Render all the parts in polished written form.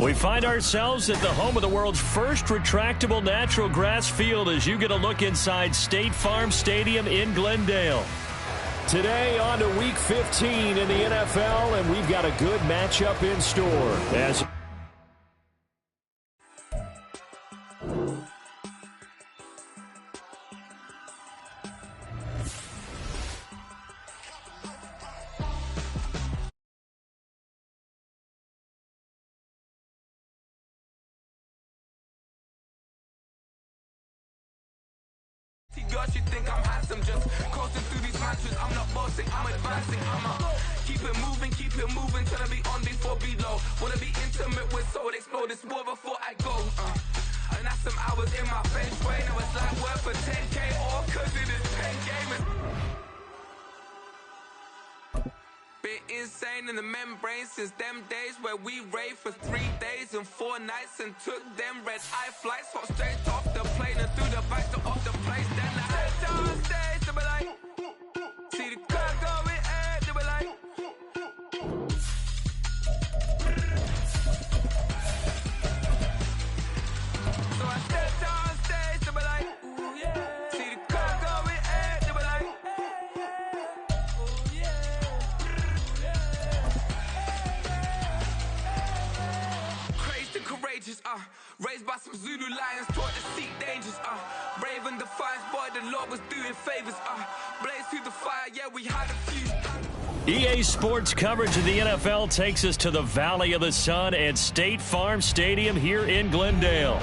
We find ourselves at the home of the world's first retractable natural grass field as you get a look inside State Farm Stadium in Glendale. Today on to Week 15 in the NFL, and we've got a good matchup in store. As Girls, you think I'm handsome, just coasting through these matches. I'm not bossing, I'm advancing. Keep it moving, trying to be on before below. Wanna be intimate with soul, explore this war before I go. And that's some hours in my bench way. Now it's like work for 10K, all cause it is 10 gamers. Been insane in the membrane since them days where we raved for 3 days and 4 nights and took them red-eye flights, hot straight off the plane and through the back door of the place. Then I head downstairs to be like, see the car going ahead to be like. So I step downstairs to be like, ooh yeah. See the car going ahead to be like, ooh yeah. Crazed and courageous, raised by some Zulu lions, taught to seek dangers, brave and defiant, boy, the Lord was doing favors, blaze through the fire, yeah, we had a few. EA Sports coverage of the NFL takes us to the Valley of the Sun at State Farm Stadium here in Glendale.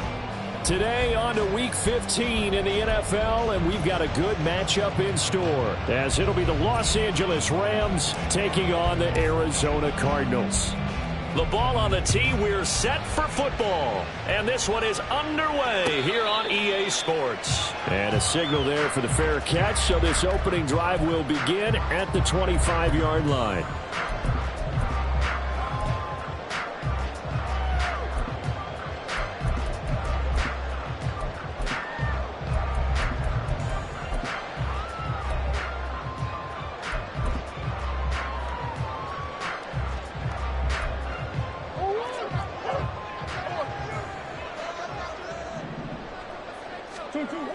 Today on to Week 15 in the NFL, and we've got a good matchup in store, as it'll be the Los Angeles Rams taking on the Arizona Cardinals. The ball on the tee, we're set for football. And this one is underway here on EA Sports. And a signal there for the fair catch, so this opening drive will begin at the 25-yard line.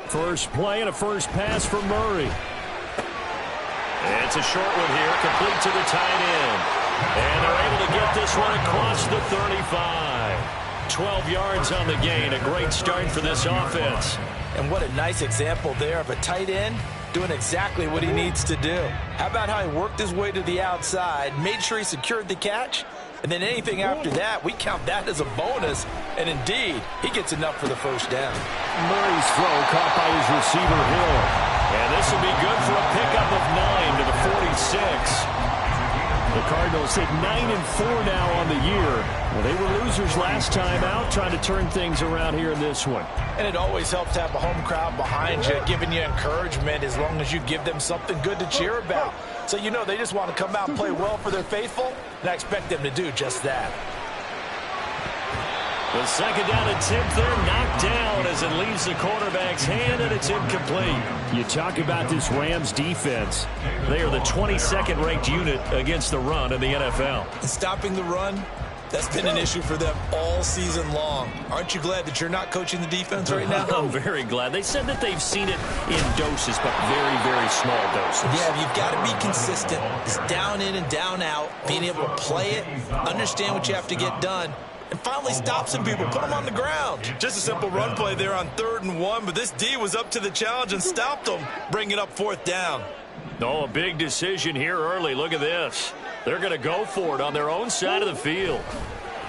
First play and a first pass for Murray. It's a short one here, complete to the tight end. And they're able to get this one across the 35. 12 yards on the gain, a great start for this offense. And what a nice example there of a tight end doing exactly what he needs to do. How about how he worked his way to the outside, made sure he secured the catch, and then anything after that, we count that as a bonus. And indeed, he gets enough for the first down. Murray's throw caught by his receiver, Hill. And this will be good for a pickup of 9 to the 46. The Cardinals sit 9-4 now on the year. Well, they were losers last time out, trying to turn things around here in this one. And it always helps to have a home crowd behind you, giving you encouragement as long as you give them something good to cheer about. So you know they just want to come out and play well for their faithful, and I expect them to do just that. The second down attempt there knocked down as it leaves the quarterback's hand, and it's incomplete. You talk about this Rams defense. They are the 22nd ranked unit against the run in the NFL. And stopping the run, that's been an issue for them all season long. Aren't you glad that you're not coaching the defense right now? I'm very glad. They said that they've seen it in doses, but very, very small doses. Yeah, you've got to be consistent. It's down in and down out, being able to play it, understand what you have to get done, and finally stop some people, put them on the ground. Just a simple run play there on 3rd and 1, but this D was up to the challenge and stopped them, bringing up 4th down. Oh, a big decision here early. Look at this. They're going to go for it on their own side of the field.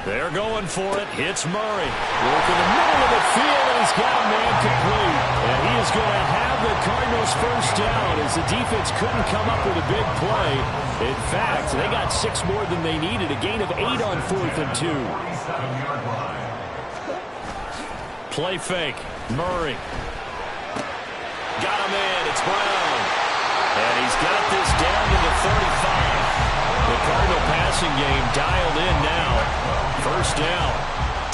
They're going for it. Hits Murray. Work in the middle of the field, and he's got a man complete. And he is going to have the Cardinals first down as the defense couldn't come up with a big play. In fact, they got 6 more than they needed. A gain of 8 on 4th and 2. Play fake. Murray. Got him in. It's Brown. And he's got this down to the 35. The Cardinal passing game dialed in now. First down.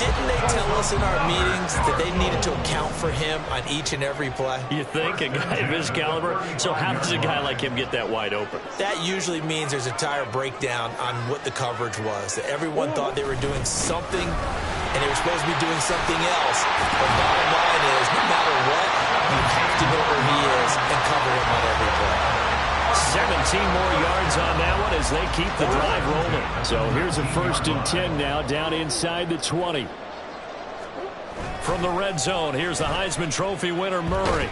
didn't they tell us in our meetings that they needed to account for him on each and every play? You think? A guy of his caliber? So how does a guy like him get that wide open? That usually means there's a tire breakdown on what the coverage was. That everyone thought they were doing something, and they were supposed to be doing something else. The bottom line is, no matter what, you have to know where he is and cover him on every play. 17 more yards on that one as they keep the drive rolling. So here's a 1st and 10 now, down inside the 20. From the red zone, here's the Heisman Trophy winner, Murray.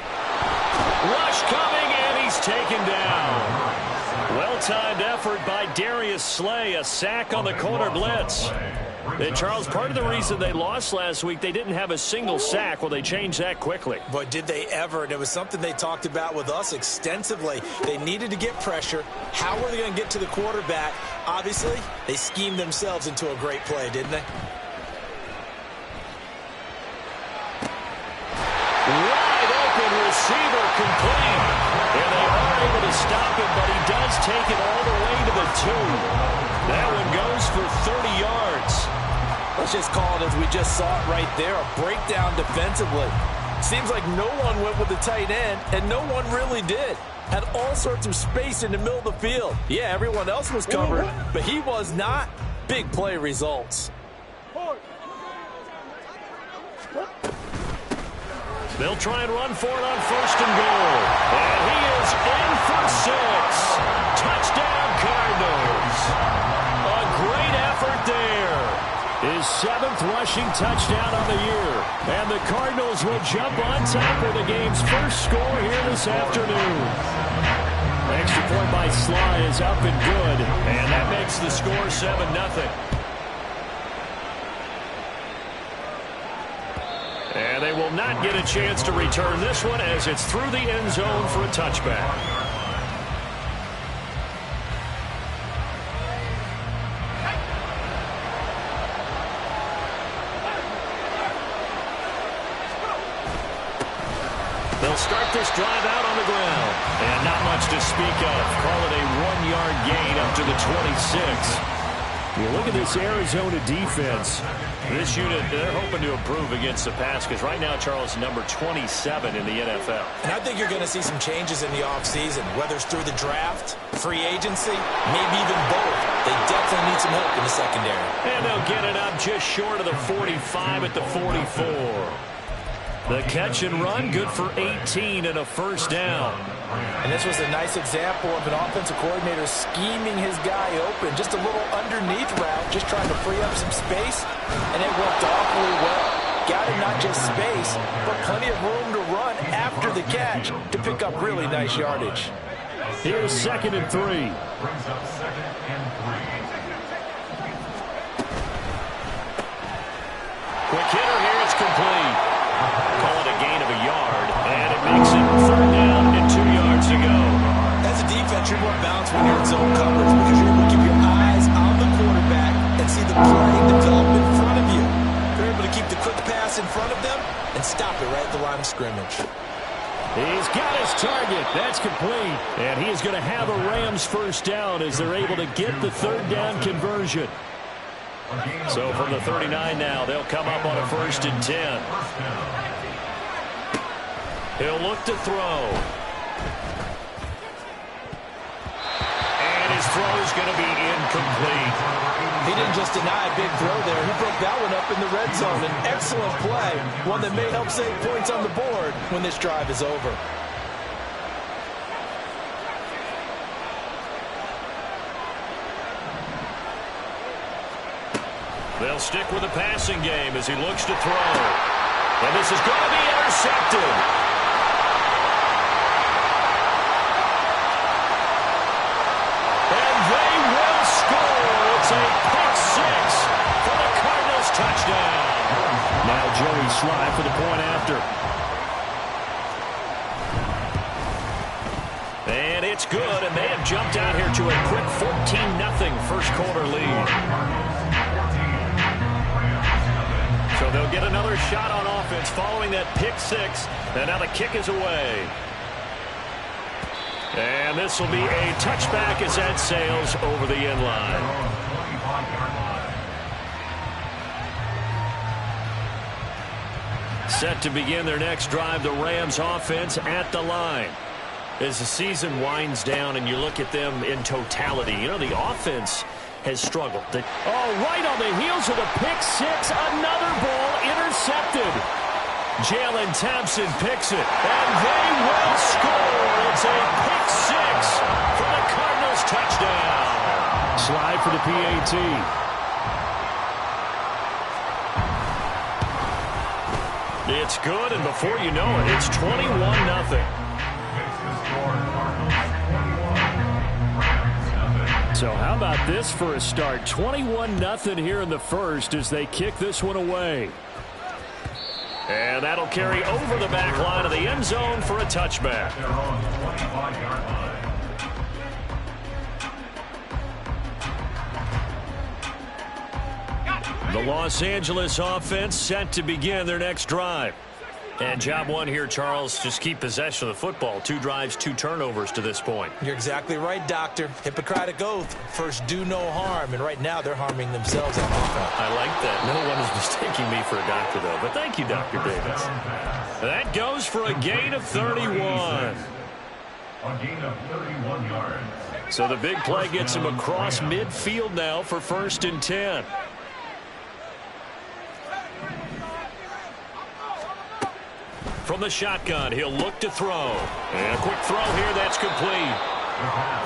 Rush coming, and he's taken down. Well-timed effort by Darius Slay, a sack on the corner blitz. And Charles, part of the reason they lost last week, they didn't have a single sack. Well, they changed that quickly. But did they ever? And it was something they talked about with us extensively. They needed to get pressure. How were they going to get to the quarterback? Obviously, they schemed themselves into a great play, didn't they? Wide open receiver complete. And they are able to stop him, but he does take it all the way to the 2. That one goes for 30 yards. Let's just call it as we just saw it right there, a breakdown defensively. Seems like no one went with the tight end, and no one really did. Had all sorts of space in the middle of the field. Yeah, everyone else was covered, but he was not. Big play results. They'll try and run for it on 1st and goal. And he is in for 6. Touchdown, Cardinals. A great effort there. His 7th rushing touchdown on the year. And the Cardinals will jump on top of the game's first score here this afternoon. Extra point by Sly is up and good. And that makes the score 7-0. And they will not get a chance to return this one as it's through the end zone for a touchback. They'll start this drive out on the ground. And not much to speak of. Call it a 1-yard gain up to the 26. You look at this Arizona defense. This unit, they're hoping to improve against the pass because right now, Charles, number 27 in the NFL. And I think you're going to see some changes in the offseason, whether it's through the draft, free agency, maybe even both. They definitely need some help in the secondary. And they'll get it up just short of the 45 at the 44. The catch and run, good for 18 and a 1st down. And this was a nice example of an offensive coordinator scheming his guy open. Just a little underneath route, just trying to free up some space. And it worked awfully well. Got him not just space, but plenty of room to run after the catch to pick up really nice yardage. Here's 2nd and 3. Quick hitter here, it's complete. Call it a gain of a yard, and it makes it 3rd down and 2 yards to go. As a defense, you're more balanced when you're in zone coverage because you're able to keep your eyes on the quarterback and see the play develop in front of you. You're able to keep the quick pass in front of them and stop it right at the line of scrimmage. He's got his target. That's complete. And he is going to have a Rams 1st down as they're able to get the 3rd down conversion. So from the 39 now, they'll come up on a 1st and 10. He'll look to throw. And his throw is going to be incomplete. He didn't just deny a big throw there. He broke that one up in the red zone. An excellent play, one that may help save points on the board when this drive is over. They'll stick with the passing game as he looks to throw. And this is going to be intercepted. And they will score. It's a pick 6 for the Cardinals touchdown. Now Joey Sly for the point after. And it's good, and they have jumped out here to a quick 14-0 first quarter lead. So they'll get another shot on offense following that pick 6. And now the kick is away. And this will be a touchback as that sails over the end line. Set to begin their next drive, the Rams offense at the line. As the season winds down and you look at them in totality, you know, the offense has struggled. Right on the heels of a pick six, another ball intercepted. Jalen Thompson picks it, and they will score. It's a pick six for the Cardinals touchdown. Slide for the PAT. It's good, and before you know it, it's 21-0. So how about this for a start? 21-0 here in the first as they kick this one away. And that'll carry over the back line of the end zone for a touchback. The Los Angeles offense set to begin their next drive. And job one here, Charles, just keep possession of the football. 2 drives, 2 turnovers to this point. You're exactly right, Doctor. Hippocratic oath. First, do no harm. And right now, they're harming themselves on offense. I like that. No one is mistaking me for a doctor, though. But thank you, Dr. Davis. That goes for a gain of 31. A gain of 31 yards. So the big play gets him across midfield now for 1st and 10. From the shotgun, he'll look to throw. And a quick throw here, that's complete.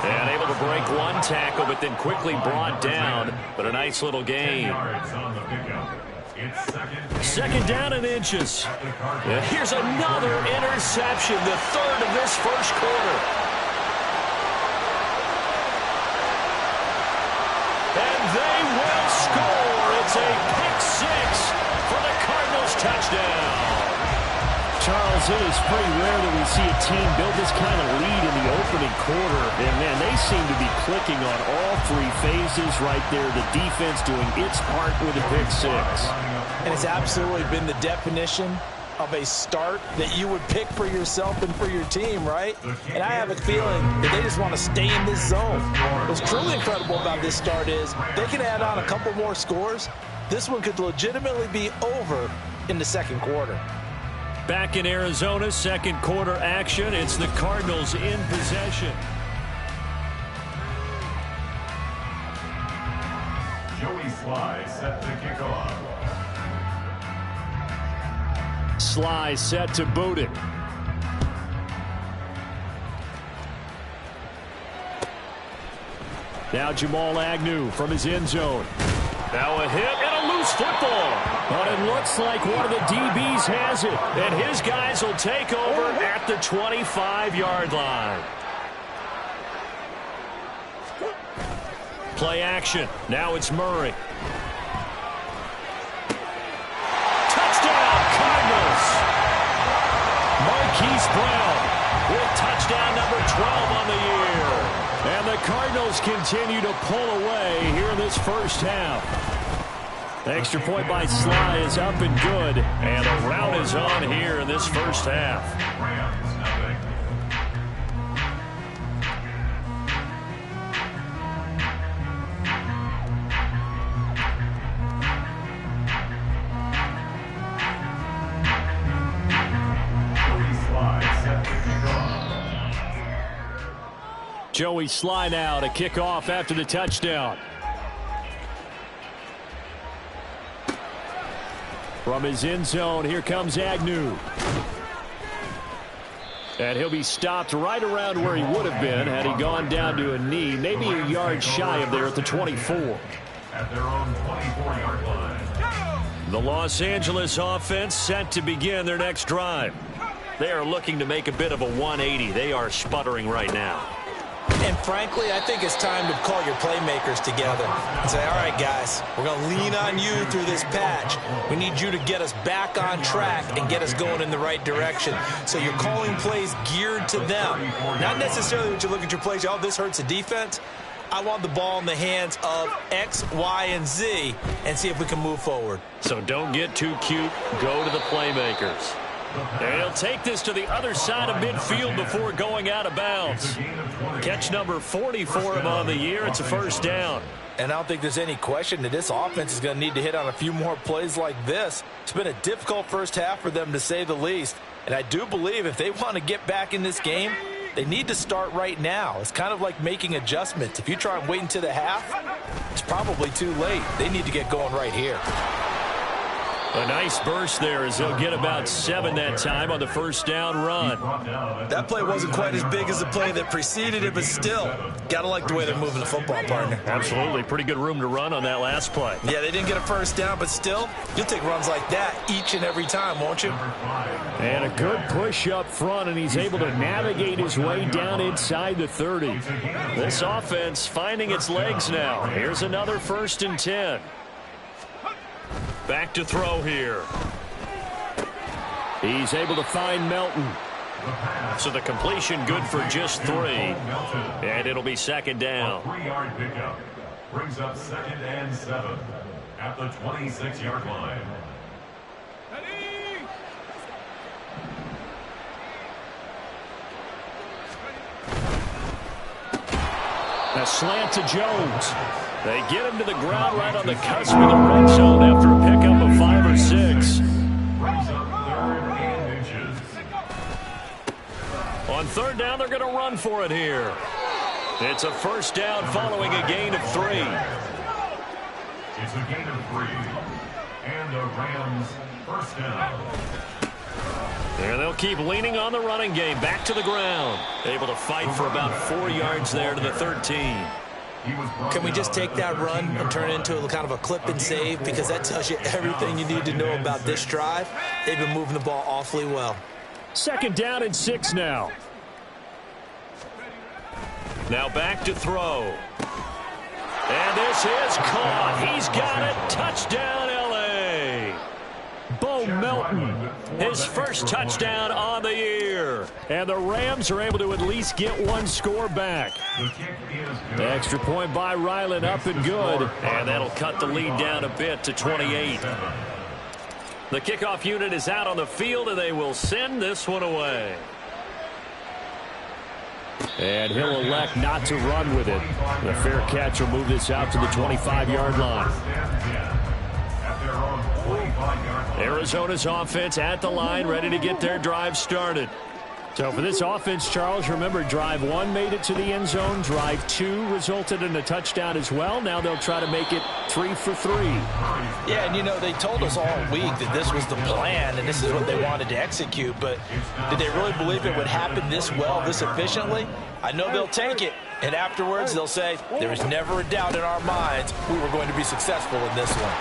And able to break one tackle, but then quickly brought down. But a nice little gain. Second down and inches. And here's another interception, the 3rd of this first quarter. And they will score. It's a pick six for the Cardinals touchdown. Charles, it is pretty rare that we see a team build this kind of lead in the opening quarter. And, man, they seem to be clicking on all 3 phases right there. The defense doing its part with a pick six. And it's absolutely been the definition of a start that you would pick for yourself and for your team, right? And I have a feeling that they just want to stay in this zone. What's truly incredible about this start is they can add on a couple more scores. This one could legitimately be over in the second quarter. Back in Arizona, second quarter action. It's the Cardinals in possession. Joey Sly set to kick off. Sly set to boot it. Now Jamal Agnew from his end zone. Now a hit and a loose football. But it looks like one of the DBs has it. And his guys will take over at the 25-yard line. Play action. Now it's Murray. Touchdown, Cardinals. Marquise Brown with touchdown number 12 on the year. And the Cardinals continue to pull away here in this first half. Extra point by Sly is up and good. And the rout is on here in this first half. Joey Sly now to kick off after the touchdown. From his end zone, here comes Agnew. And he'll be stopped right around where he would have been had he gone down to a knee, maybe a yard shy of there at the 24. At their own 24-yard line. The Los Angeles offense set to begin their next drive. They are looking to make a bit of a 180. They are sputtering right now. And frankly, I think it's time to call your playmakers together and say, all right, guys, we're going to lean on you through this patch. We need you to get us back on track and get us going in the right direction. So you're calling plays geared to them. Not necessarily when you look at your plays, oh, this hurts the defense. I want the ball in the hands of X, Y, and Z and see if we can move forward. So don't get too cute. Go to the playmakers. And he'll take this to the other side of midfield before going out of bounds. Catch number 40 for him on the year. It's a first down. And I don't think there's any question that this offense is going to need to hit on a few more plays like this. It's been a difficult first half for them, to say the least. And I do believe if they want to get back in this game, they need to start right now. It's kind of like making adjustments. If you try and wait until the half, it's probably too late. They need to get going right here. A nice burst there as they'll get about 7 that time on the first down run. That play wasn't quite as big as the play that preceded it, but still, gotta like the way they're moving the football, partner. Absolutely. Pretty good room to run on that last play. Yeah, they didn't get a first down, but still, you'll take runs like that each and every time, won't you? And a good push up front, and he's able to navigate his way down inside the 30. This offense finding its legs now. Here's another 1st and 10. Back to throw here. He's able to find Melton. So the completion good for just 3. And it'll be 2nd down. 3-yard pickup brings up 2nd and 7 at the 26-yard line. A slant to Jones. They get him to the ground right on the cusp of the red zone after a pickup of 5 or 6. Brings up 3rd and inches. On 3rd down, they're going to run for it here. It's a 1st down following a gain of 3. It's a gain of 3. And the Rams 1st down. And they'll keep leaning on the running game. Back to the ground. Able to fight for about 4 yards there to the 13. Can we just take that run and turn it into a kind of a clip and save? Because that tells you everything you need to know about this drive. They've been moving the ball awfully well. 2nd down and 6 now. Now back to throw. And this is caught. He's got it. Touchdown, L.A. Bo Melton, his 1st touchdown on the year. And the Rams are able to at least get 1 score back. The extra point by Ryland up and good. And that'll cut the lead down a bit to 28. The kickoff unit is out on the field, and they will send this one away. And he'll elect not to run with it. The fair catch will move this out to the 25-yard line. Arizona's offense at the line, ready to get their drive started. So for this offense, Charles, remember, drive 1 made it to the end zone. Drive 2 resulted in a touchdown as well. Now they'll try to make it 3 for 3. Yeah, and you know, they told us all week that this was the plan and this is what they wanted to execute, but did they really believe it would happen this well, this efficiently? I know they'll take it, and afterwards they'll say, there was never a doubt in our minds we were going to be successful in this one.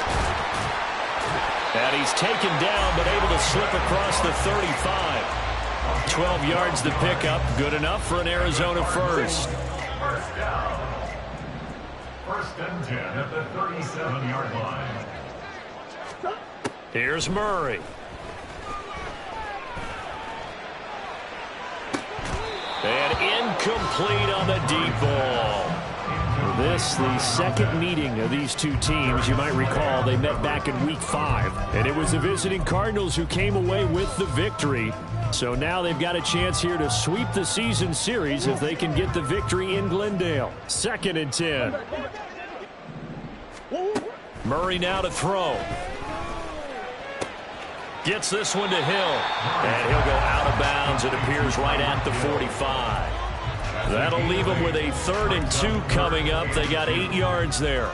And he's taken down, but able to slip across the 35. 12 yards to pick up. Good enough for an Arizona first. First down. 1st and 10 at the 37-yard line. Here's Murray. And incomplete on the deep ball. This, the 2nd meeting of these 2 teams. You might recall they met back in week 5. And it was the visiting Cardinals who came away with the victory. So now they've got a chance here to sweep the season series if they can get the victory in Glendale. 2nd and 10. Murray now to throw. Gets this one to Hill. And he'll go out of bounds. It appears right at the 45. That'll leave them with a 3rd and 2 coming up. They got 8 yards there.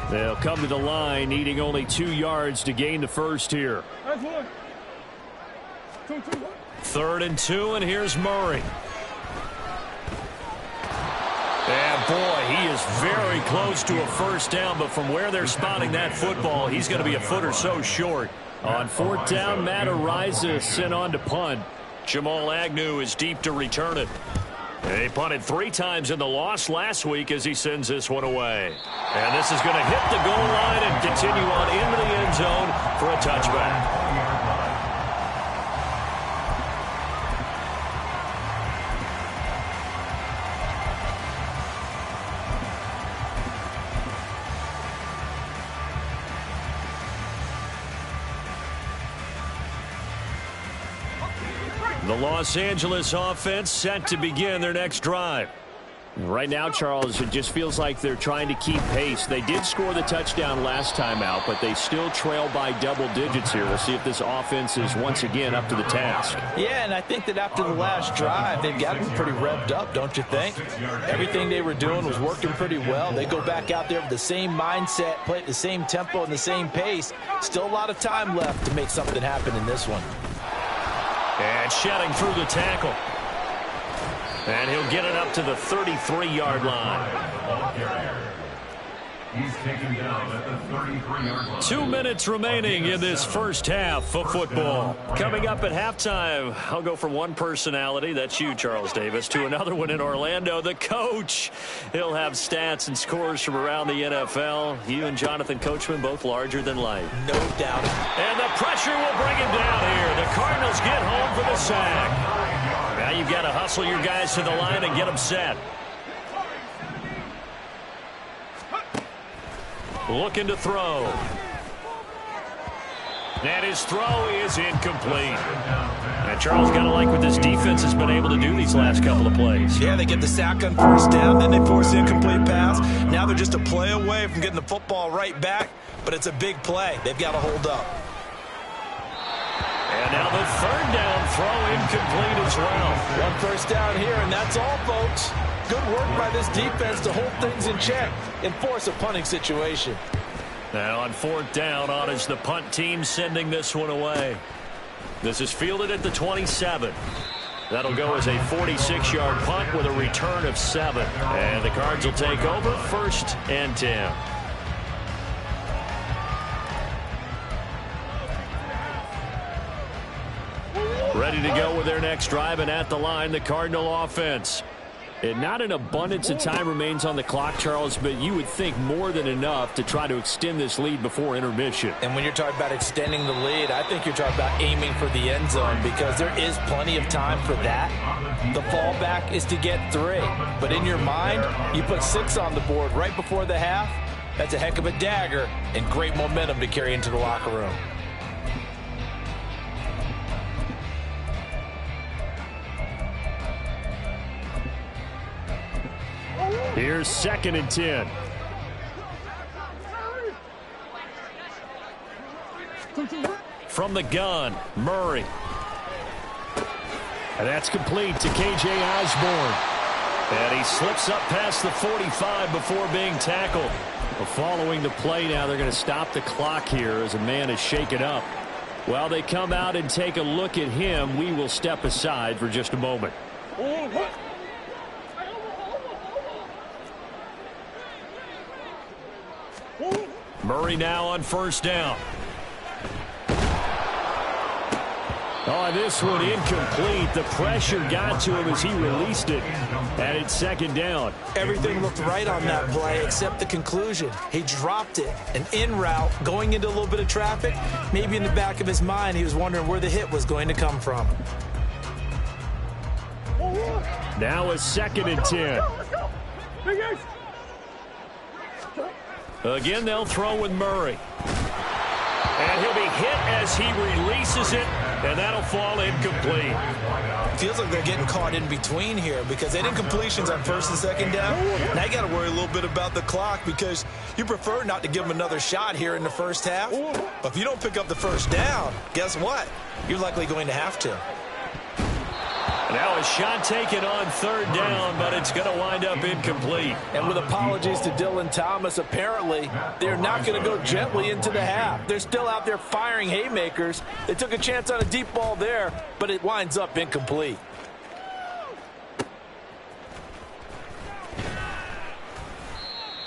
They'll come to the line, needing only 2 yards to gain the first here. 3rd and 2, and here's Murray. And boy, he is very close to a first down, but from where they're spotting that football, he's going to be a foot or so short. On 4th down, Matt Araiza sent on to punt. Jamal Agnew is deep to return it. They punted 3 times in the loss last week as he sends this one away. And this is going to hit the goal line and continue on into the end zone for a touchback. The Los Angeles offense set to begin their next drive. Right now, Charles, it just feels like they're trying to keep pace. They did score the touchdown last time out, but they still trail by double digits here. We'll see if this offense is once again up to the task. Yeah, and I think that after the last drive, they've got to be pretty revved up, don't you think? Everything they were doing was working pretty well. They go back out there with the same mindset, play at the same tempo and the same pace. Still a lot of time left to make something happen in this one. And shedding through the tackle. And he'll get it up to the 33-yard line. He's taken down at the 33-yard line. 2 minutes remaining in this first half of football. Coming up at halftime, I'll go from one personality, that's you, Charles Davis, to another one in Orlando, the coach. He'll have stats and scores from around the NFL. You and Jonathan Coachman both larger than life. No doubt. And the pressure will bring him down here. The Cardinals get home for the sack. Now you've got to hustle your guys to the line and get them set. Looking to throw. And his throw is incomplete. And Charles, got to like what this defense has been able to do these last couple of plays. Yeah, they get the sack on first down, then they force the incomplete pass. Now they're just a play away from getting the football right back, but it's a big play. They've got to hold up. And now the third down throw incomplete as well. One first down here, and that's all, folks. Good work by this defense to hold things in check and force a punting situation. Now on fourth down, on is the punt team sending this one away. This is fielded at the 27. That'll go as a 46-yard punt with a return of 7. And the Cards will take over 1st and 10. Ready to go with their next drive, and at the line, the Cardinal offense. And not an abundance of time remains on the clock, Charles, but you would think more than enough to try to extend this lead before intermission. And when you're talking about extending the lead, I think you're talking about aiming for the end zone because there is plenty of time for that. The fallback is to get 3. But in your mind, you put 6 on the board right before the half. That's a heck of a dagger and great momentum to carry into the locker room. Here's 2nd and 10. From the gun, Murray. And that's complete to K.J. Osborne. And he slips up past the 45 before being tackled. Well, following the play now, they're going to stop the clock here as a man is shaken up. While they come out and take a look at him, we will step aside for just a moment. Murray now on first down. Oh, this one incomplete. The pressure got to him as he released it. And it's 2nd down. Everything looked right on that play except the conclusion. He dropped it. An in route going into a little bit of traffic. Maybe in the back of his mind he was wondering where the hit was going to come from. Now a 2nd and 10. Again, they'll throw with Murray. And he'll be hit as he releases it, and that'll fall incomplete. Feels like they're getting caught in between here because they had incompletions on 1st and 2nd down. Now you got to worry a little bit about the clock because you prefer not to give them another shot here in the first half. But if you don't pick up the first down, guess what? You're likely going to have to. Now a shot taken on 3rd down, but it's going to wind up incomplete. And with apologies to Dylan Thomas, apparently they're not going to go gently into the half. They're still out there firing haymakers. They took a chance on a deep ball there, but it winds up incomplete.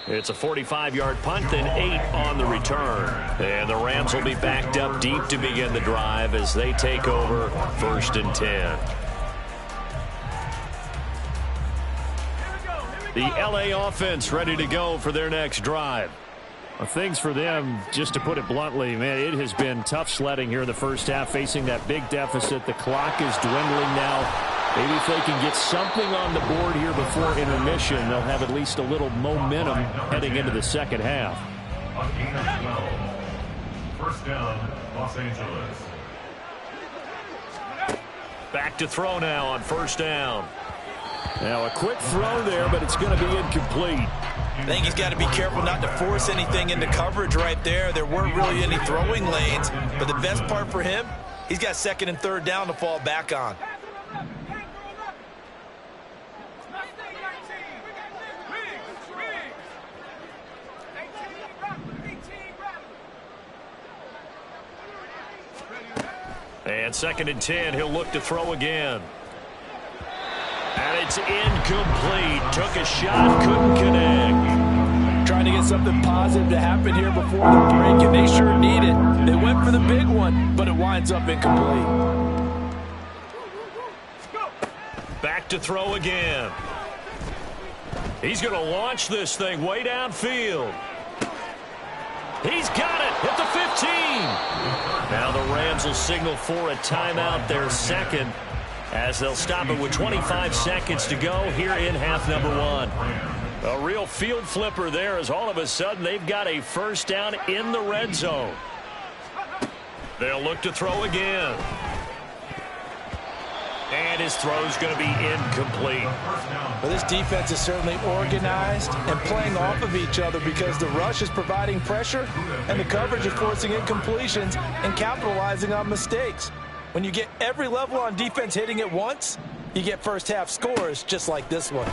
It's a 45-yard punt, then 8 on the return. And the Rams will be backed up deep to begin the drive as they take over 1st and 10. The L.A. offense ready to go for their next drive. Well, things for them, just to put it bluntly, man, it has been tough sledding here in the first half, facing that big deficit. The clock is dwindling now. Maybe if they can get something on the board here before intermission, they'll have at least a little momentum heading into the second half. On gain of 12. First down, Los Angeles. Back to throw now on first down. Now a quick throw there, but it's going to be incomplete. I think he's got to be careful not to force anything into coverage right there. There weren't really any throwing lanes, but the best part for him, he's got second and third down to fall back on. And second and 10, he'll look to throw again. And it's incomplete. Took a shot, couldn't connect. Trying to get something positive to happen here before the break, and they sure need it. They went for the big one, but it winds up incomplete. Back to throw again. He's going to launch this thing way downfield. He's got it at the 15. Now the Rams will signal for a timeout, their second, as they'll stop it with 25 seconds to go here in half number one. A real field flipper there, as all of a sudden they've got a first down in the red zone. They'll look to throw again. And his throw's going to be incomplete. Well, this defense is certainly organized and playing off of each other because the rush is providing pressure and the coverage is forcing incompletions and capitalizing on mistakes. When you get every level on defense hitting at once, you get first half scores just like this one.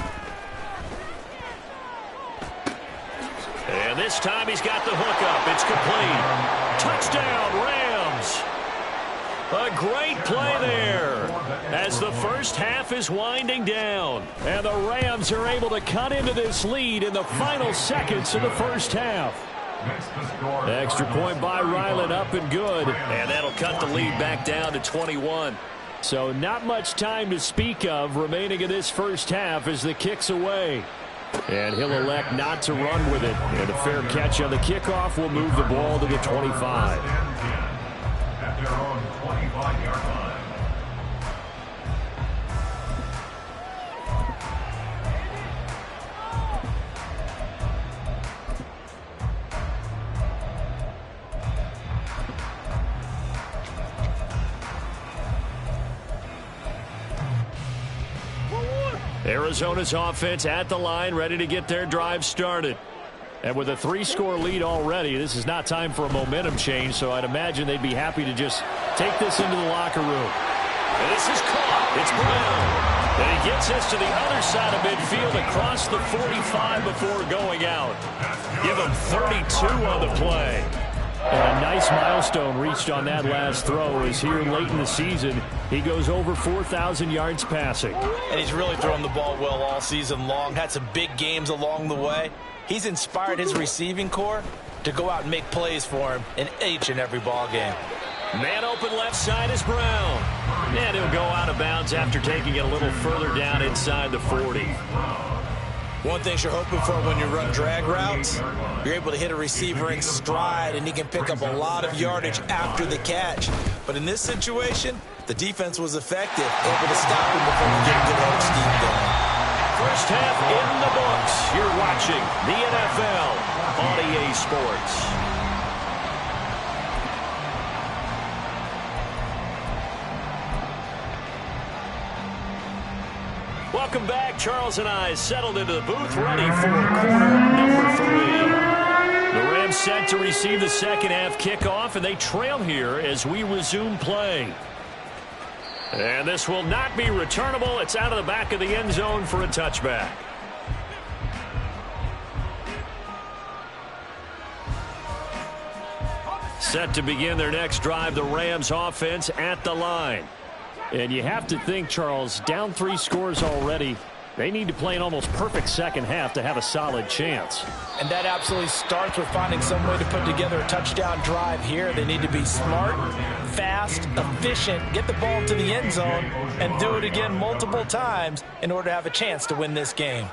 And this time he's got the hook up. It's complete. Touchdown, Rams. A great play there as the first half is winding down. And the Rams are able to cut into this lead in the final seconds of the first half. Extra point by Ryland, up and good. And that'll cut the lead back down to 21. So not much time to speak of remaining in this first half as the kick's away. And he'll elect not to run with it. And a fair catch on the kickoff will move the ball to the 25. At their own 25-yard line. Arizona's offense at the line, ready to get their drive started. And with a 3-score lead already, this is not time for a momentum change, so I'd imagine they'd be happy to just take this into the locker room. And this is caught. It's Brown. And he gets this to the other side of midfield across the 45 before going out. Give him 32 on the play. And a nice milestone reached on that last throw as here late in the season, he goes over 4,000 yards passing. And he's really thrown the ball well all season long. Had some big games along the way. He's inspired his receiving corps to go out and make plays for him in each and every ball game. Man open left side is Brown. And he'll go out of bounds after taking it a little further down inside the 40. One thing you're hoping for when you run drag routes, you're able to hit a receiver in stride and he can pick up a lot of yardage after the catch. But in this situation, the defense was effective, able to stop him before he get a good head of steam going. First half in the books. You're watching the NFL on EA Sports. Welcome back. Charles and I settled into the booth, ready for quarter number 3. The Rams set to receive the second half kickoff, and they trail here as we resume play. And this will not be returnable. It's out of the back of the end zone for a touchback. Set to begin their next drive, the Rams offense at the line. And you have to think, Charles, down 3 scores already. They need to play an almost perfect second half to have a solid chance. And that absolutely starts with finding some way to put together a touchdown drive here. They need to be smart, fast, efficient, get the ball to the end zone, and do it again multiple times in order to have a chance to win this game.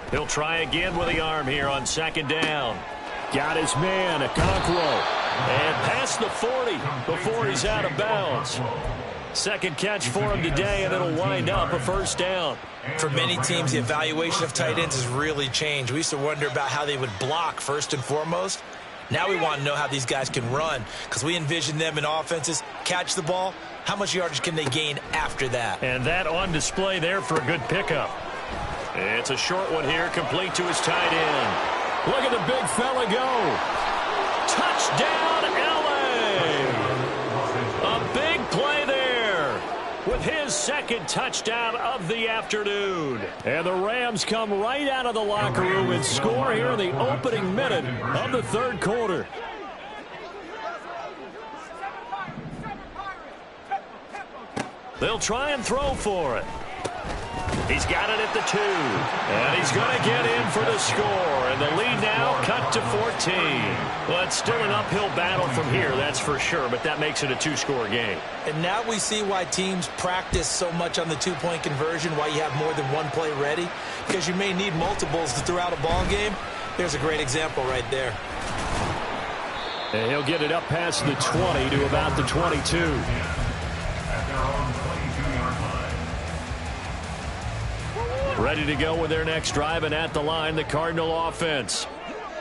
He'll try again with the arm here on second down. Got his man, Okonkwo. And past the 40 before he's out of bounds. Second catch for him today, and it'll wind up a first down. For many teams, the evaluation of tight ends has really changed. We used to wonder about how they would block first and foremost. Now we want to know how these guys can run, because we envision them in offenses catch the ball. How much yardage can they gain after that? And that on display there for a good pickup. It's a short one here, complete to his tight end. Look at the big fella go. Touchdown, L.A. A big play there with his second touchdown of the afternoon. And the Rams come right out of the locker room and score here in the opening minute of the third quarter. They'll try and throw for it. He's got it at the 2. And he's going to get in for the score. And the lead now cut to 14. Well, it's still an uphill battle from here, that's for sure. But that makes it a 2-score game. And now we see why teams practice so much on the 2-point conversion, why you have more than one play ready. Because you may need multiples to throw out a ball game. There's a great example right there. And he'll get it up past the 20 to about the 22. Ready to go with their next drive, and at the line, the Cardinal offense.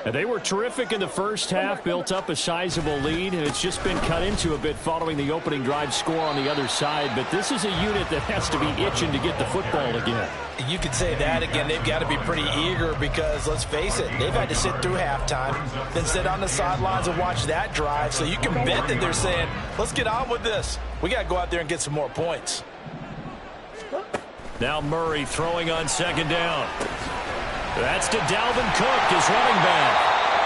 And they were terrific in the first half, built up a sizable lead, and it's just been cut into a bit following the opening drive score on the other side. But this is a unit that has to be itching to get the football again. You could say that again. They've got to be pretty eager because, let's face it, they've had to sit through halftime, then sit on the sidelines and watch that drive. So you can bet that they're saying, let's get on with this. We got to go out there and get some more points. Now Murray throwing on second down. That's to Dalvin Cook, his running back.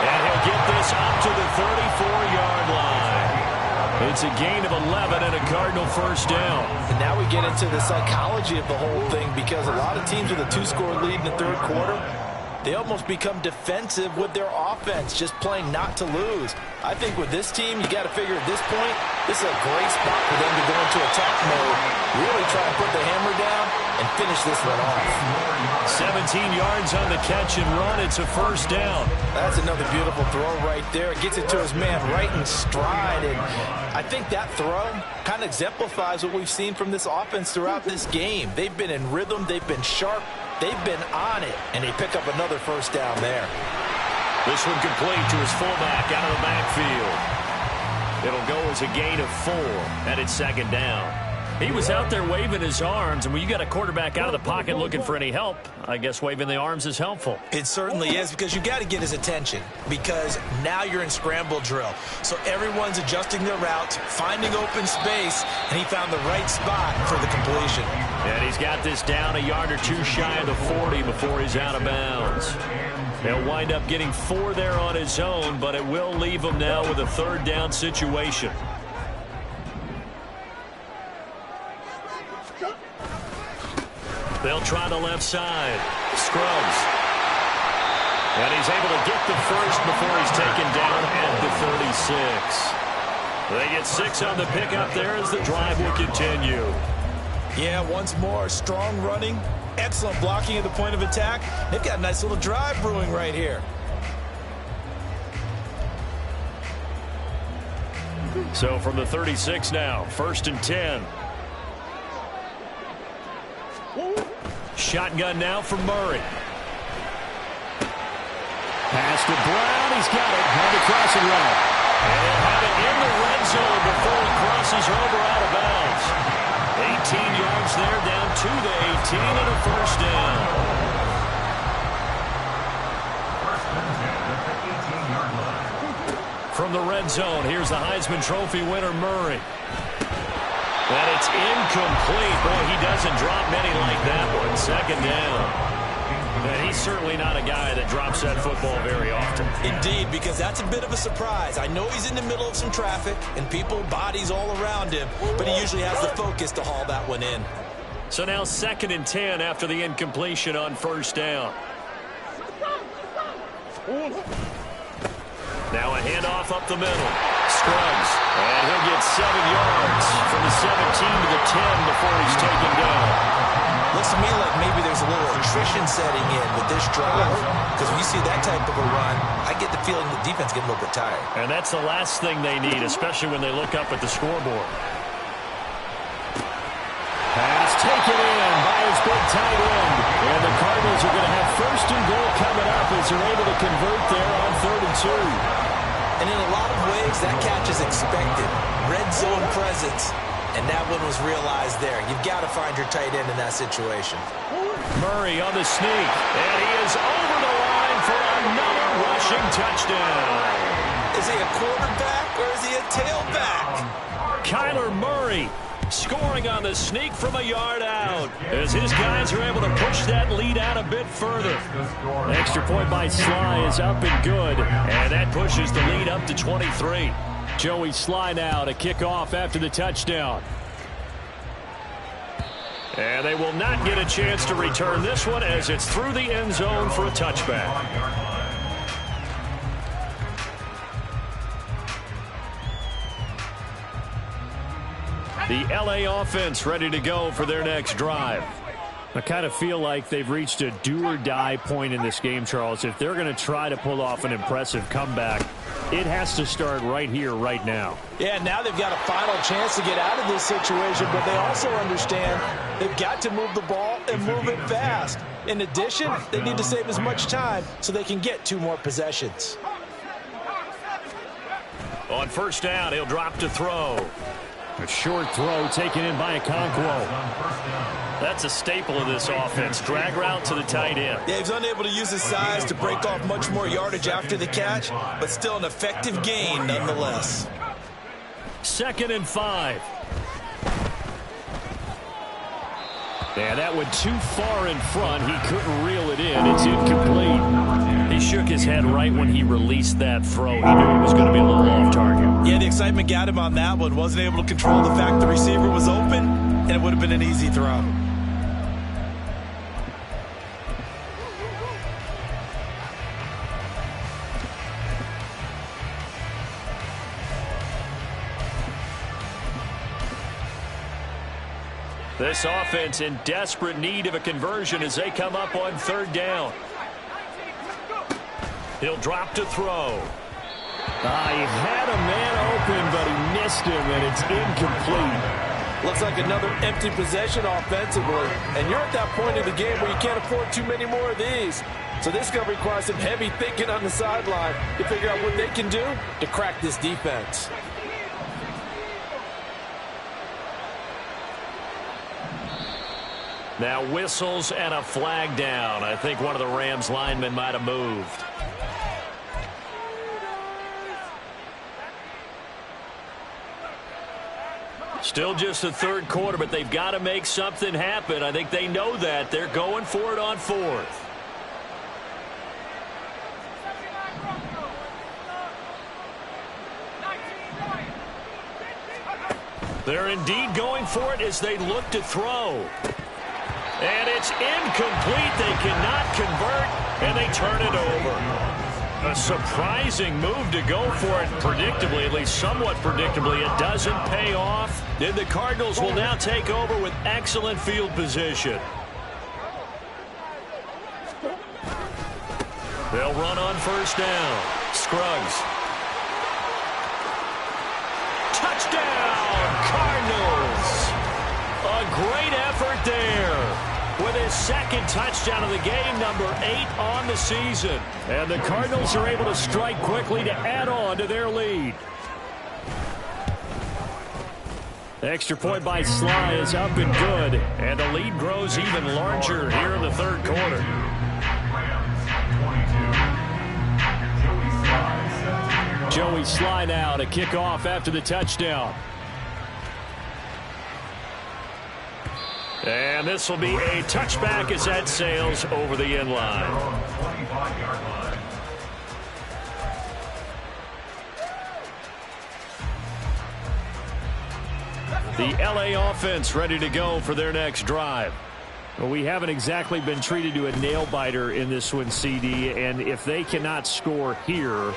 And he'll get this up to the 34-yard line. It's a gain of 11 and a Cardinal first down. And now we get into the psychology of the whole thing, because a lot of teams with a 2-score lead in the third quarter, they almost become defensive with their offense, just playing not to lose. I think with this team, you got to figure at this point, this is a great spot for them to go into attack mode, really try and put the hammer down and finish this one off. 17 yards on the catch and run. It's a first down. That's another beautiful throw right there. Gets it to his man right in stride. And I think that throw kind of exemplifies what we've seen from this offense throughout this game. They've been in rhythm. They've been sharp. They've been on it. And they pick up another first down there. This one complete to his fullback out of the backfield. It'll go as a gain of 4, and it's second down. He was out there waving his arms, and when you got a quarterback out of the pocket looking for any help, I guess waving the arms is helpful. It certainly is, because you got to get his attention, because now you're in scramble drill. So everyone's adjusting their routes, finding open space, and he found the right spot for the completion. And he's got this down a yard or two shy of the 40 before he's out of bounds. He'll wind up getting 4 there on his own, but it will leave him now with a third down situation. They'll try the left side. Scruggs. And he's able to get the first before he's taken down at the 36. They get 6 on the pickup there as the drive will continue. Yeah, once more, strong running, excellent blocking at the point of attack. They've got a nice little drive brewing right here. So from the 36 now, 1st and 10. Shotgun now for Murray. Pass to Brown. He's got it on the crossing route. And he'll have it in the red zone before he crosses over out of bounds. 18 yards there, down to the 18 and a first down. From the red zone, here's the Heisman Trophy winner, Murray. And it's incomplete. Boy, he doesn't drop many like that one. Second down. And he's certainly not a guy that drops that football very often. Indeed, because that's a bit of a surprise. I know he's in the middle of some traffic and people, bodies all around him, but he usually has the focus to haul that one in. So now 2nd and 10 after the incompletion on first down. Now a handoff up the middle. Scruggs. And he'll get 7 yards from the 17 to the 10 before he's taken down. Looks to me like maybe there's a little attrition setting in with this drive, because when you see that type of a run, I get the feeling the defense getting a little bit tired. And that's the last thing they need, especially when they look up at the scoreboard. taken in by his big tight end. And the Cardinals are going to have first and goal coming up as they're able to convert there on 3rd and 2. And in a lot of ways, that catch is expected. Red zone presence. And that one was realized there. You've got to find your tight end in that situation. Murray on the sneak. And he is over the line for another rushing touchdown. Is he a quarterback or is he a tailback? Kyler Murray scoring on the sneak from a yard out as his guys are able to push that lead out a bit further. Extra point by Sly is up and good, and that pushes the lead up to 23. Joey Sly now to kick off after the touchdown. And they will not get a chance to return this one as it's through the end zone for a touchback. The LA offense ready to go for their next drive. I kind of feel like they've reached a do-or-die point in this game, Charles. If they're going to try to pull off an impressive comeback, it has to start right here, right now. Yeah, now they've got a final chance to get out of this situation, but they also understand they've got to move the ball and move it fast. In addition, they need to save as much time so they can get 2 more possessions. On first down, he'll drop to throw. A short throw taken in by Okonkwo. That's a staple of this offense. Drag route to the tight end. Yeah, he's unable to use his size to break off much more yardage after the catch, but still an effective gain nonetheless. 2nd and 5. Yeah, that went too far in front. He couldn't reel it in. It's incomplete. He shook his head right when he released that throw. He knew he was going to be a little off target. Yeah, the excitement got him on that one. Wasn't able to control the fact the receiver was open, and it would have been an easy throw. This offense in desperate need of a conversion as they come up on 3rd down. He'll drop to throw. He had a man open, but he missed him, and it's incomplete. Looks like another empty possession offensively. And you're at that point in the game where you can't afford too many more of these. So this is going to require some heavy thinking on the sideline to figure out what they can do to crack this defense. Now whistles and a flag down. I think one of the Rams linemen might have moved. Still just the 3rd quarter, but they've got to make something happen. I think they know that. They're going for it on 4th. They're indeed going for it as they look to throw. And it's incomplete. They cannot convert, and they turn it over. A surprising move to go for it predictably, at least somewhat predictably. It doesn't pay off. Then the Cardinals will now take over with excellent field position. They'll run on first down. Scruggs. Touchdown, Cardinals. A great effort there. With his 2nd touchdown of the game, number 8 on the season. And the Cardinals are able to strike quickly to add on to their lead. The extra point by Sly is up and good. And the lead grows even larger here in the 3rd quarter. Joey Sly now to kick off after the touchdown. And this will be a touchback as that sails over the end line. The LA offense ready to go for their next drive. Well, we haven't exactly been treated to a nail-biter in this one, CD, and if they cannot score here,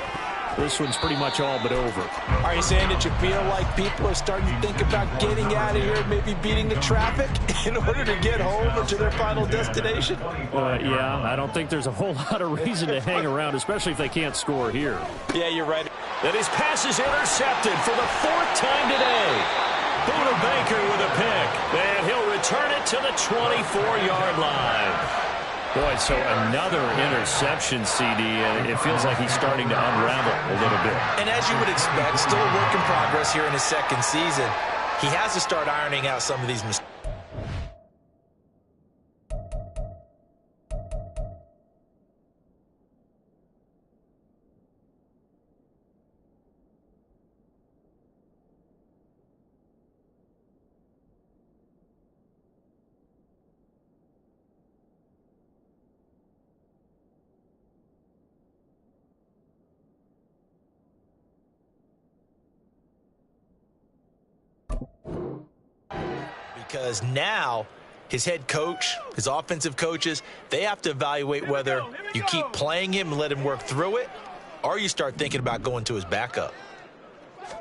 this one's pretty much all but over. Are you saying that you feel like people are starting to think about getting out of here, maybe beating the traffic in order to get home or to their final destination? Yeah, I don't think there's a whole lot of reason to hang around, especially if they can't score here. Yeah, you're right. And his pass is intercepted for the 4th time today. Buda Baker with a pick. And he'll return return it to the 24-yard line. Boy, so another interception, CD, and it feels like he's starting to unravel a little bit. And as you would expect, still a work in progress here in his second season. He has to start ironing out some of these mistakes. Because now his head coach, his offensive coaches, they have to evaluate whether you keep playing him and let him work through it, or you start thinking about going to his backup. The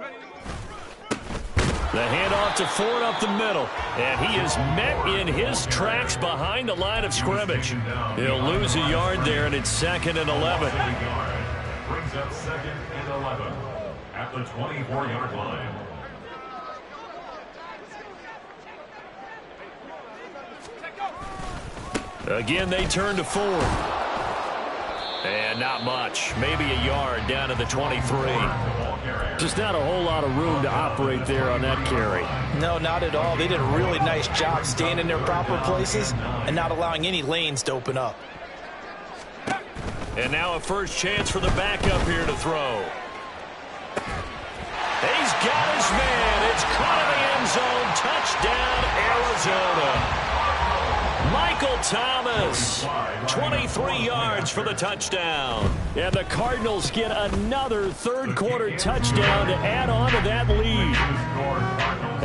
handoff to Ford up the middle, and he is met in his tracks behind the line of scrimmage. He'll lose a yard there, and it's 2nd and 11. Brings up 2nd and 11 at the 24-yard line. Again, they turn to Ford. And not much. Maybe a yard down to the 23. Just not a whole lot of room to operate there on that carry. No, not at all. They did a really nice job staying in their proper places and not allowing any lanes to open up. And now a first chance for the backup here to throw. He's got his man. It's caught in the end zone. Touchdown, Arizona. Michael Thomas, 23 yards for the touchdown. And the Cardinals get another third-quarter touchdown to add on to that lead.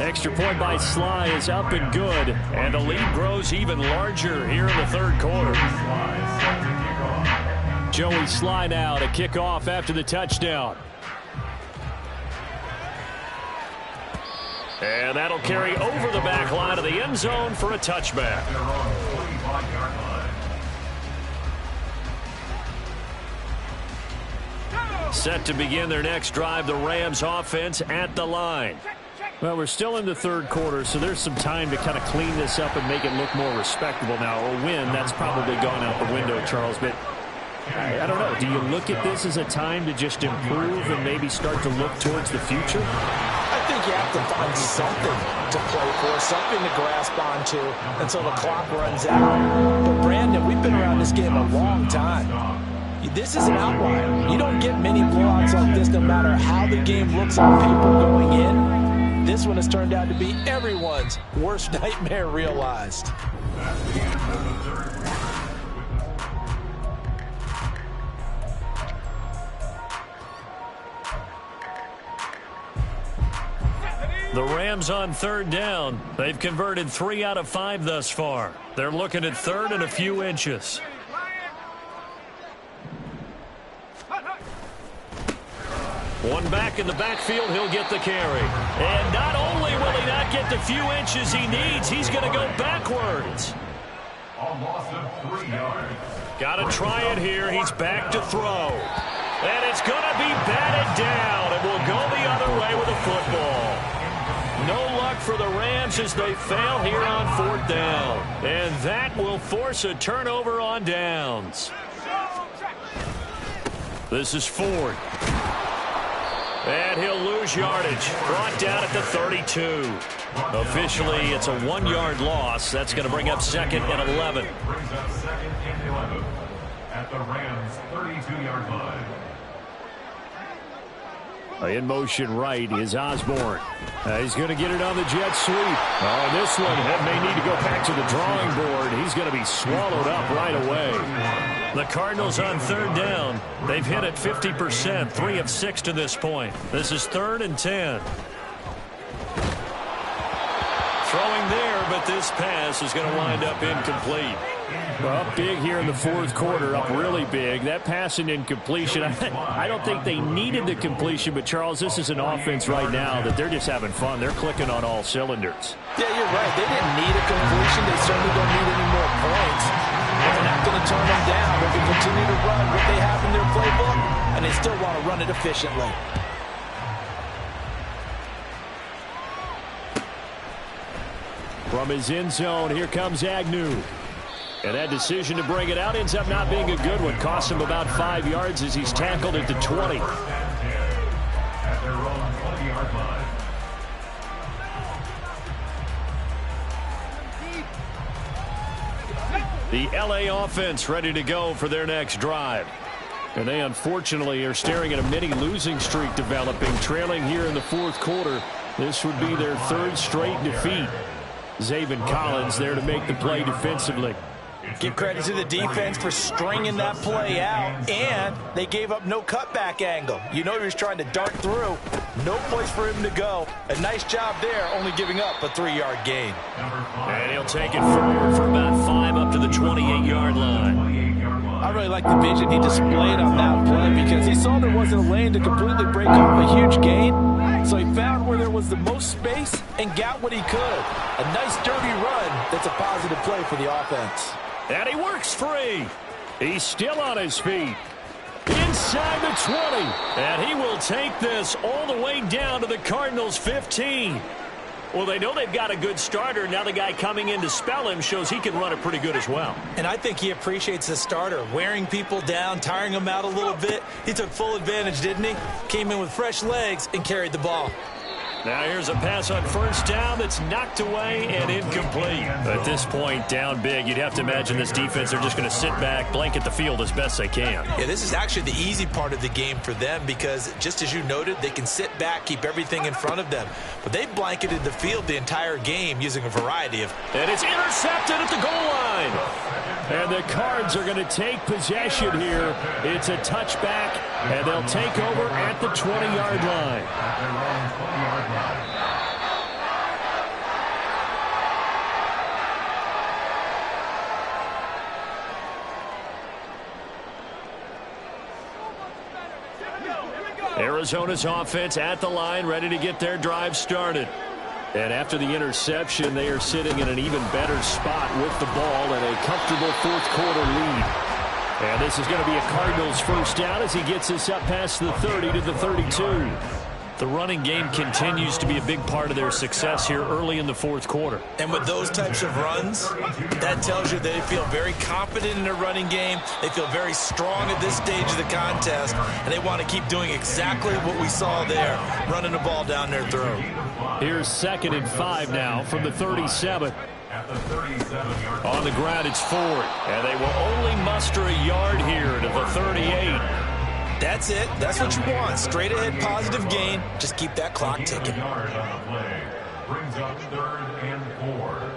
Extra point by Sly is up and good, and the lead grows even larger here in the third quarter. Joey Sly now to kick off after the touchdown. And that'll carry over the back line of the end zone for a touchback. Set to begin their next drive, the Rams offense at the line. Well, we're still in the third quarter, so there's some time to kind of clean this up and make it look more respectable now. A win, that's probably gone out the window, Charles, but I don't know. Do you look at this as a time to just improve and maybe start to look towards the future? I think you have to find something to play for, something to grasp onto until the clock runs out. But, Brandon, we've been around this game a long time. This is an outlier. You don't get many blowouts like this no matter how the game looks on paper going in. This one has turned out to be everyone's worst nightmare realized. The Rams on third down. They've converted 3 out of 5 thus far. They're looking at third and a few inches. One back in the backfield, he'll get the carry. And not only will he not get the few inches he needs, he's going to go backwards. A loss of 3 yards. Got to try it here. He's back to throw. And it's going to be batted down, and will go the other way with a football. No luck for the Rams as they fail here on fourth down. And that will force a turnover on downs. This is Ford. And he'll lose yardage. Brought down at the 32. Officially, it's a 1-yard loss. That's going to bring up 2nd and 11. Brings up 2nd and 11 at the Rams' 32-yard line. In motion right is Osborne. He's going to get it on the jet sweep. Oh, this one may need to go back to the drawing board. He's going to be swallowed up right away. The Cardinals on third down. They've hit it 50%, 3 of 6 to this point. This is 3rd and 10. Throwing there, but this pass is going to wind up incomplete. Well, up big here in the fourth quarter, up really big. That pass and incompletion, I don't think they needed the completion, but, Charles, this is an offense right now that they're just having fun. They're clicking on all cylinders. Yeah, you're right. They didn't need a completion. They certainly don't need any more points. But they're not going to turn them down. They can continue to run what they have in their playbook, and they still want to run it efficiently. From his end zone, here comes Agnew. And that decision to bring it out ends up not being a good one. Costs him about 5 yards as he's tackled at the 20. At their own 20-yard line. The LA offense ready to go for their next drive. And they unfortunately are staring at a mini losing streak developing, trailing here in the fourth quarter. This would be their third straight defeat. Zaven Collins there to make the play defensively. Give credit to the defense for stringing that play out, and they gave up no cutback angle. You know he was trying to dart through. No place for him to go. A nice job there, only giving up a 3-yard gain. And he'll take it forward for about 5 up to the 28-yard line. I really like the vision he displayed on that play because he saw there wasn't a lane to completely break up a huge gain. So he found where there was the most space and got what he could. A nice dirty run that's a positive play for the offense. And he works free. He's still on his feet. Inside the 20. And he will take this all the way down to the Cardinals' 15. Well, they know they've got a good starter. Now the guy coming in to spell him shows he can run it pretty good as well. And I think he appreciates the starter, wearing people down, tiring them out a little bit. He took full advantage, didn't he? Came in with fresh legs and carried the ball. Now here's a pass on first down that's knocked away and incomplete. At this point, down big, you'd have to imagine this defense, they're just going to sit back, blanket the field as best they can. Yeah, this is actually the easy part of the game for them because, just as you noted, they can sit back, keep everything in front of them. But they've blanketed the field the entire game using a variety of... And it's intercepted at the goal line. And the Cards are going to take possession here. It's a touchback, and they'll take over at the 20-yard line. Arizona's offense at the line, ready to get their drive started. And after the interception, they are sitting in an even better spot with the ball and a comfortable fourth-quarter lead. And this is going to be a Cardinals first down as he gets this up past the 30 to the 32. The running game continues to be a big part of their success here early in the fourth quarter. And with those types of runs, that tells you they feel very confident in their running game. They feel very strong at this stage of the contest, and they want to keep doing exactly what we saw there, running the ball down their throat. Here's 2nd and 5 now from the 37. On the ground, it's Ford, and they will only muster a yard here to the 38. That's it. That's what you want. Straight ahead, positive gain. Just keep that clock ticking. Yard on the play brings up 3rd and 4.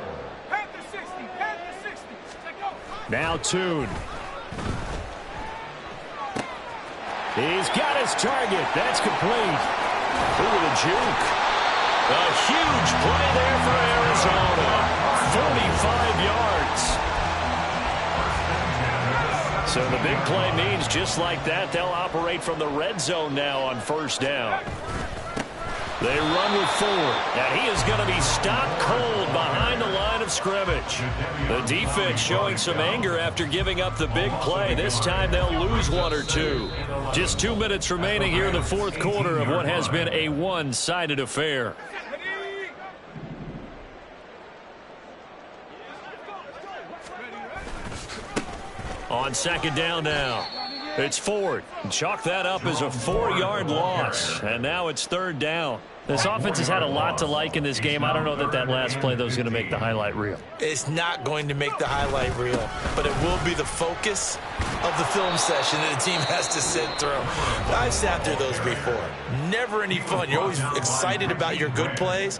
Now Tune. He's got his target. That's complete. Ooh, the juke. A huge play there for Arizona. 45 yards. So the big play means just like that, they'll operate from the red zone now on first down. They run with Ford, and he is going to be stopped cold behind the line of scrimmage. The defense showing some anger after giving up the big play. This time they'll lose 1 or 2. Just 2 minutes remaining here in the fourth quarter of what has been a one-sided affair. On second down now, it's Ford. Chalk that up as a 4-yard loss, and now it's 3rd down. This offense has had a lot to like in this game. I don't know that last play, though, is going to make the highlight reel. It's not going to make the highlight reel, but it will be the focus of the film session that the team has to sit through. I've sat through those before. Never any fun. You're always excited about your good plays.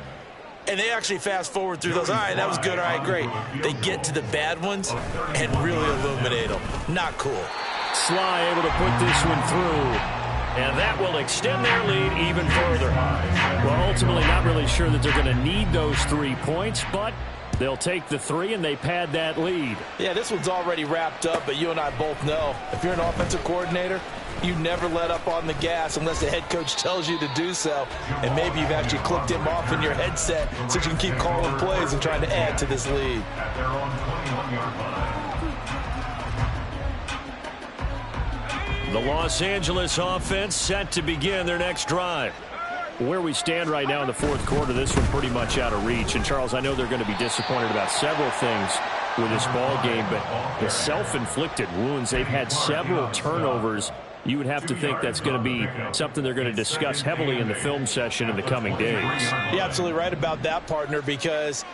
And they actually fast forward through those. All right, that was good. All right, great. They get to the bad ones and really illuminate them. Not cool. Sly able to put this one through. And that will extend their lead even further. Well, ultimately not really sure that they're going to need those 3 points, but they'll take the 3 and they pad that lead. Yeah, this one's already wrapped up, but you and I both know if you're an offensive coordinator, you never let up on the gas unless the head coach tells you to do so. And maybe you've actually clicked him off in your headset so you can keep calling plays and trying to add to this lead. At their own 21-yard line. The Los Angeles offense set to begin their next drive. Where we stand right now in the fourth quarter, this one pretty much out of reach. And, Charles, I know they're going to be disappointed about several things with this ball game, but the self-inflicted wounds, they've had several turnovers. You would have to think that's going to be something they're going to discuss heavily in the film session in the coming days. You're absolutely right about that, partner, because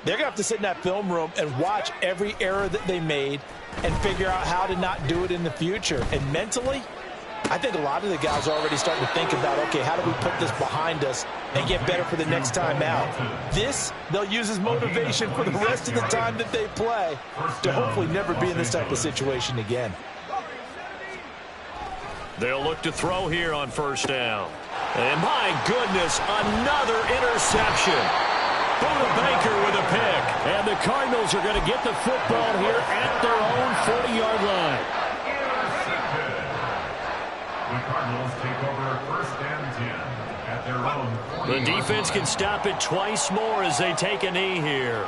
they're going to have to sit in that film room and watch every error that they made and figure out how to not do it in the future. And mentally, I think a lot of the guys are already starting to think about, okay, how do we put this behind us and get better for the next time out? This, they'll use as motivation for the rest of the time that they play to hopefully never be in this type of situation again. They'll look to throw here on first down. And my goodness, another interception. Buda Baker with a pick. And the Cardinals are going to get the football here at their own 40-yard line. The Cardinals take over first and 10 at their own 40. The defense can stop it twice more as they take a knee here.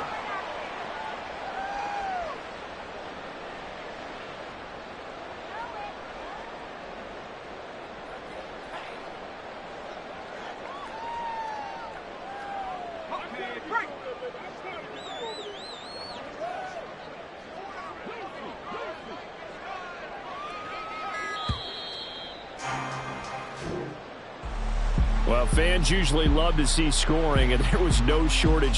Well, fans usually love to see scoring, and there was no shortage